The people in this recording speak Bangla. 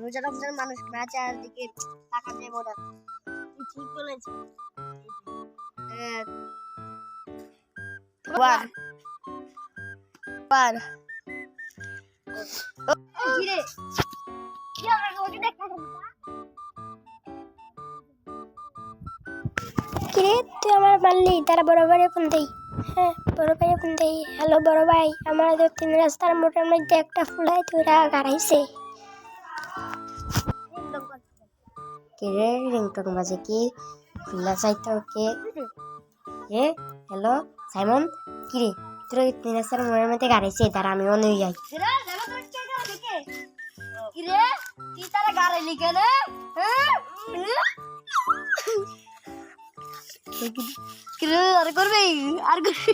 রোজা রমজান মানুষ ম্যাচের দিকে তাকাতে মনে ঠিক বলেছে। ওয়ান ওয়ান ধীরে কি আমার ওটা দেখা কিরে তুই আমার মারলি তারা বড় ভাই ফোন দেই। হ্যাঁ বড় ভাই ফোন দেই। হ্যালো বড় ভাই, আমার তিন রাস্তার মোটের মধ্যে একটা ফুলাই তোরা গাড়াইছে। কিরে রিংটন বাজে কি ফুলা চাইতো কে এ? হ্যালো সাইমন, কিরে তোরা তিন রাস্তার মোড়ের মধ্যে গাড়াইছে তারা আমি অনুই যাই। কিরে জানো তোর কে গাড়া দেখে কিরে তুই তারা গাড়ি লিখে না হ্যাঁ কিরে আর করবে আর করবে